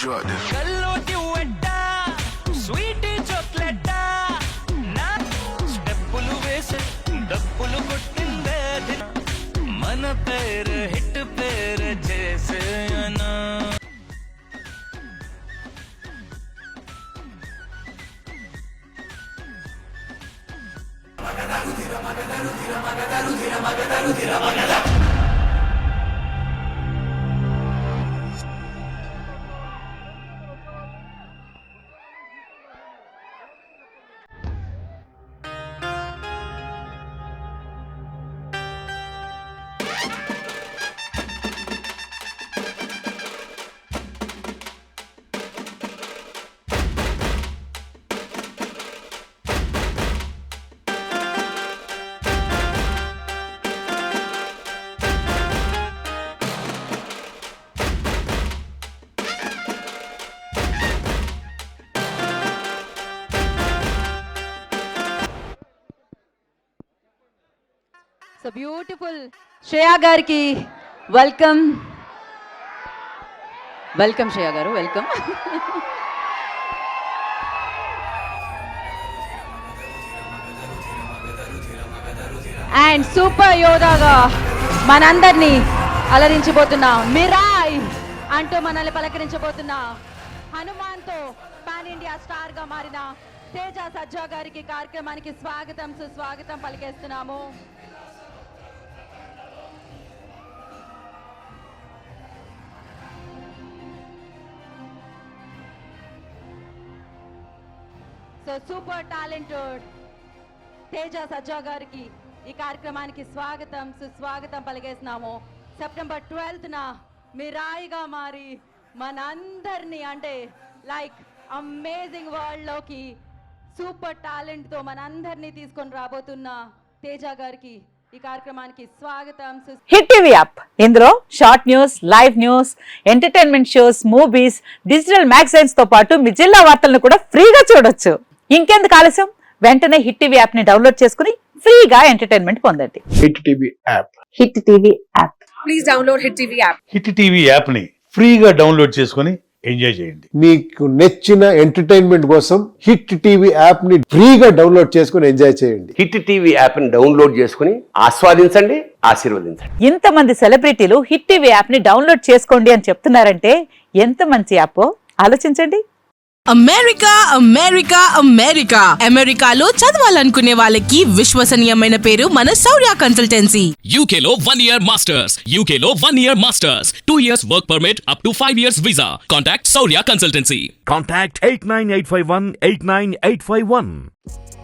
కల్లో డ్యూయెట్ట sweet chocolate నా స్టెప్పులు వేసి డప్పులు కొట్టిందే మన పేరు హిట్ పేరు చేసేనా సో బ్యూటిఫుల్ శ్రేయా గారికి వెల్కమ్ శ్రేయా గారు వెల్కమ్. అండ్ సూపర్ యోధాగా మనందరినీ అలరించబోతున్నా మిరాయ్ అంటూ మనల్ని పలకరించబోతున్నా హనుమాన్తో పాన్ ఇండియా స్టార్ గా మారిన తేజ సజ్జా గారికి కార్యక్రమానికి స్వాగతం సుస్వాగతం పలికేస్తున్నాము. సో సూపర్ టాలెంటెడ్ తేజ సజ్జా గారికి ఈ కార్యక్రమానికి స్వాగతం సుస్వాగతం పలికేస్తున్నాము. సెప్టెంబర్ 12న మిరాయిగా మారి మనందరినీ అంటే లైక్ అమేజింగ్ వరల్డ్ లోకి సూపర్ టాలెంట్ తో మనందరినీ తీసుకొని రాబోతున్న తేజ గారికి ఈ కార్యక్రమానికి స్వాగతం. హిట్ టీవీ యాప్ ఇందులో short news, live news, entertainment shows, movies, digital magazines తో పాటు మీ జిల్లా వార్తలను కూడా ఫ్రీగా చూడొచ్చు. ఇంకెందుకు ఆలస్యం, వెంటనే హిట్ టీవీ యాప్ ని డౌన్లోడ్ చేసుకుని ఫ్రీగా ఎంటర్టైన్మెంట్ పొందండి. Hit TV app. Hit TV app. Please download hit TV app. Hit TV app ని ఫ్రీగా డౌన్లోడ్ చేసుకుని ఎంజాయ్ చేయండి. మీకు నచ్చిన ఎంటర్టైన్మెంట్ కోసం హిట్ టీవీ యాప్ ని ఫ్రీగా డౌన్లోడ్ చేసుకుని ఎంజాయ్ చేయండి. హిట్ టీవీ యాప్ ని డౌన్లోడ్ చేసుకుని ఆస్వాదించండి, ఆశీర్వదించండి. ఇంతమంది సెలబ్రిటీలు హిట్ టీవీ యాప్ ని డౌన్లోడ్ చేసుకోండి అని చెప్తున్నారంటే ఎంత మంచి యాప్ ఆలోచించండి. అమెరికా అమెరికా అమెరికా అమెరికాలో చదవాలనుకునే వాళ్ళకి విశ్వసనీయమైన పేరు మన శౌర్య కన్సల్టెన్సీ. UK లో 1 year masters. UK లో 1 year masters. 2 years work permit up to 5 years visa. Contact Saurya Consultancy. Contact 89851 89851.